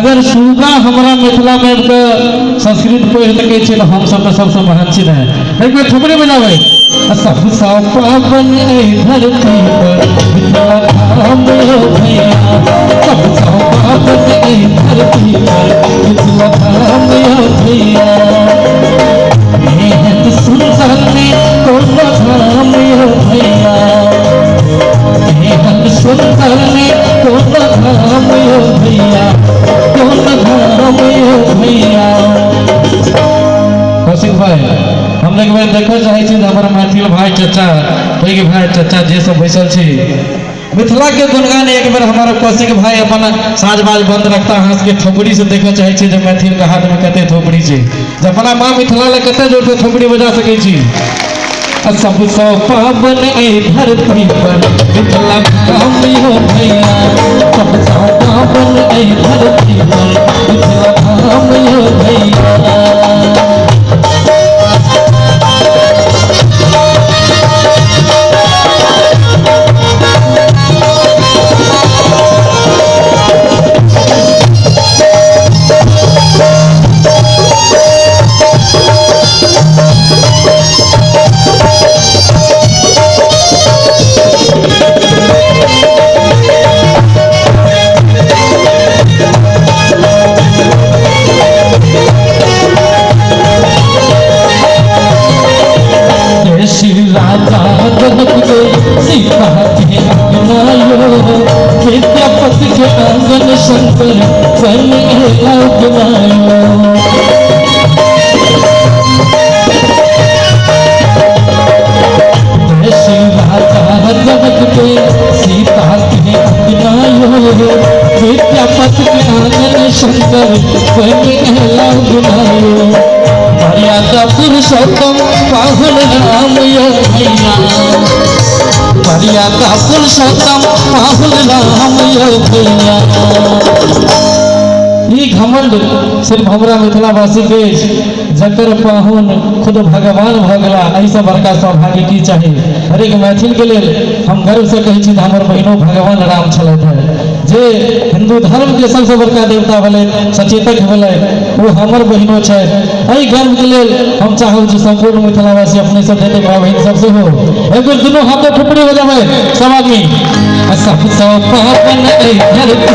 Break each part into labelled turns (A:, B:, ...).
A: अगर सुगा हमारा मिथिला में संस्कृत पढ़ सके छे तो हम सब सबसे महान चीज है। एक बार थोपड़ी बजावे सब सब पावन धरती पर मिथिला धाम हो भैया, सब सब पावन धरती पर मिथिला धाम हो भैया। मेहनत सुंदर में कौन धाम हो भैया, मेहनत सुंदर में कौन धाम हो भैया, कौन धाम हो भैया। कौशिक भाई हम एक बार देखो चाहे छी हमारा मैथिल भाई चाचा पैघ भाई चाचा जे सब बैसल छी मिथिला के गुणगान एक बार हमारा कौशिक भाई अपन साजबाज बंद रखता हंस के थोपड़ी से देखो चाहे छी जब मैथिल के हाथ में कते थोपड़ी छै जब अपना मां मिथिला ले कते जोर से थोपड़ी बजा सकै छी। सब सौ पावन धरती पर मिथिला धाम हो भैया, सब सौ पावन धरती पर मिथिला धाम हो भैया। विद्यापति के आंगन शंकर बन सीता के अपनायो, विद्यापति के आंगन शंकर बन मर्यादा पुरुषोत्तम पाहुन राम यो भैया, मर्यादा पुरुषोत्तम पाहुन राम यो भैया। ई घमंड सिर्फ हमरा मिथिलावासी के जकर पाहुन खुद भगवान भगला ऐसा बड़का सौभाग्य की चाहिए। हर एक मैथिल के लिए हम गर्व से कहे छी हमर बहिनो भगवान राम छलथ है जे हिंदू धर्म के सबसे बड़का देवता भले सचेतक भले वो हमर बहिनो छै। एहि गर्व के लिए हम चाहब जे संपूर्ण मिथिलावासी अपने सब जते भाई बहन सबसे हो एक बार दोनों हाथ में ठुपड़ी बजावे सब आदमी। सब सौ पावन धरती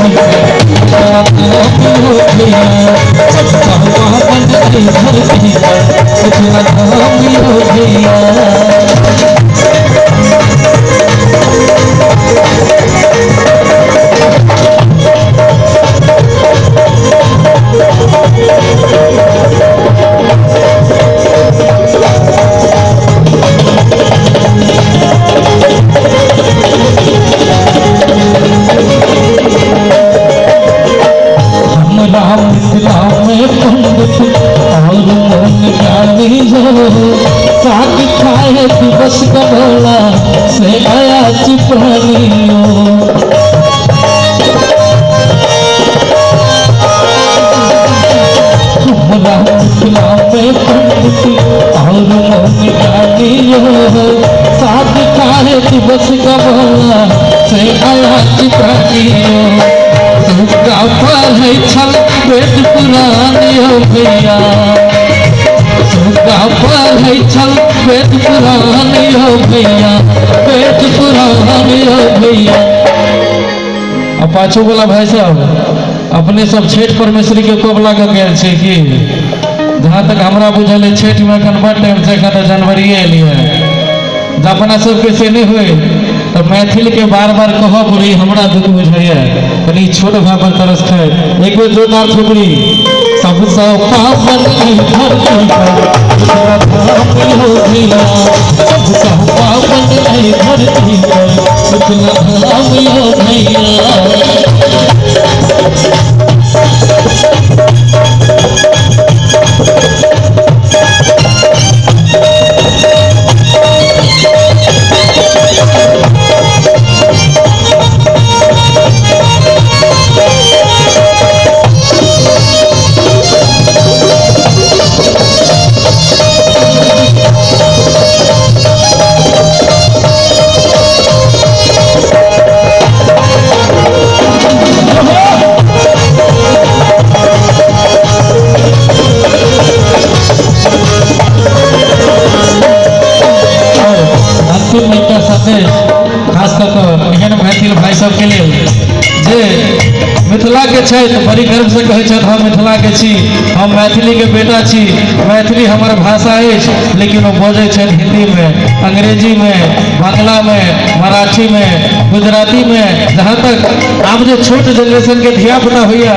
A: साग खाए दिवस कबला से आया चिपनियो, हमरा मिथिला में पंडित और मन जानियो, साग खाए दिवस कबला से आया चिपनियो। सुगा पढ़ै छल वेद पुराण हो भैया, सुगा पढ़ै छल वेद पुराण हो भैया, वेद पुराण हो भैया। अब पाछू वाला भाई साहब अपने सब छठ परमेश्वरी के कोबला के गेल छै कि जहाँ तक हमरा बुझल है छठ में एखन बड़ टाइम से एखन जनवरी एलिए अपना सबके से नहीं हुए तो मैथिल के बार बार कह बोली हमरा दुख बुझाइए कनी छोट भाई पर तरस है। एक बेर जोरदार ठुकरी। सब सौ पावन धरती पर धाम हो भैया, सब सौ पावन धरती पर धाम हो भैया। मिथिला के छथि, बड़ी गर्व से कहै छथि हम मिथिला के छी, हम मैथिली के बेटा छी, मैथिली हमर भाषा अछि, लेकिन वो बजै छथि हिंदी में, अंग्रेजी में, बांग्ला में, मराठी में, गुजराती में। जहाँ तक आब जो छोट जनरेशन के धिया पुता होइया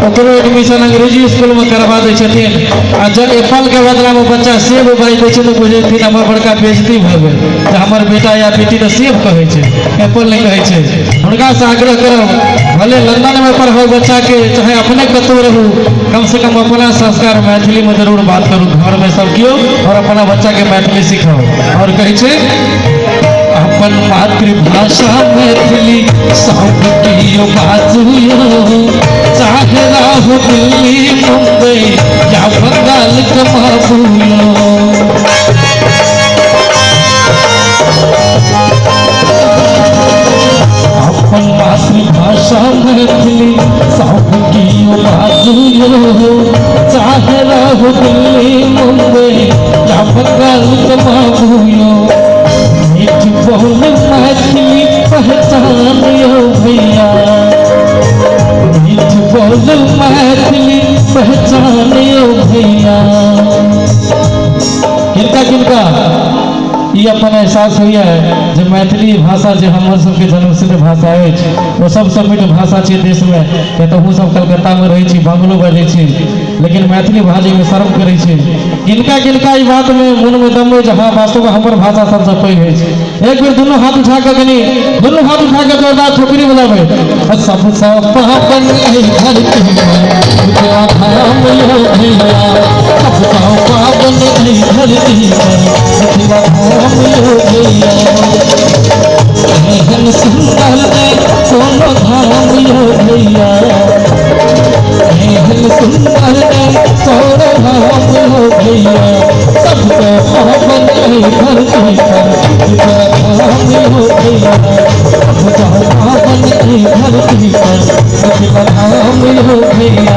A: ओकरो एडमिशन अंग्रेजी स्कूल में करवा दै छथिन, आ जब एप्पल के बदला में बच्चा सेब बाजि दै छै तऽ बुझै छथिन हमर बड़का बेइज्जती भऽ गेल, जे हमर बेटा या बेटी तऽ सेब कहै छै, एप्पल नहीं कहै छै। हुनका से आग्रह करब, भले लंदन में पढ़ो बच्चा के, चाहे अपने कतौ रहू, कम से कम अपना संस्कार मैथिली में जरूर बात करू घर में सब कियो, और अपना बच्चा के मैथिली सिखाओ। और कहै छै अपन मातृभाषा मैथिली सब कियो बाजू, चाहे राहो दिल्ली मुंबई या बंगाल कमाबू। अपन मातृभाषा मैथिली सब कियो बाजू, चाहे राहो दिल्ली मुंबई या बंगाल कमाबू। मीठ बोल मैथिली पहचानियो भैया, मीठ बोल मैथिली पहचानियो भैया। किनका किनका ये अपन एहसास हुआ है जो मैथिली भाषा जो हमर सबके जन्मसिद्ध भाषा है, वो सबसे मीठ भाषा है देश में। या तो हम सब कलकत्ता में रही, बंगलो बजे, लेकिन मैथिली भाषा में शर्म करे। किनका किनका ई बात में मन में दम है, हाँ वास्तव में हमर भाषा सबसे पैघ है। एक बेर दोनों हाथ उठा के कनी, दोनों हाथ उठा के जोरदार ठोकरी बजाबे। सबसे पावन है धरती मिथिला धाम यो भैया, सबसे पावन है धरती मिथिला धाम यो भैया। एहन सुंदर कोनो धाम यो भैया, एहन सुंदर कोनो धाम यो भैया। सबसे पावन है धरती मिथिला धाम यो भैया, सबसे पावन है धरती मिथिला धाम यो भैया।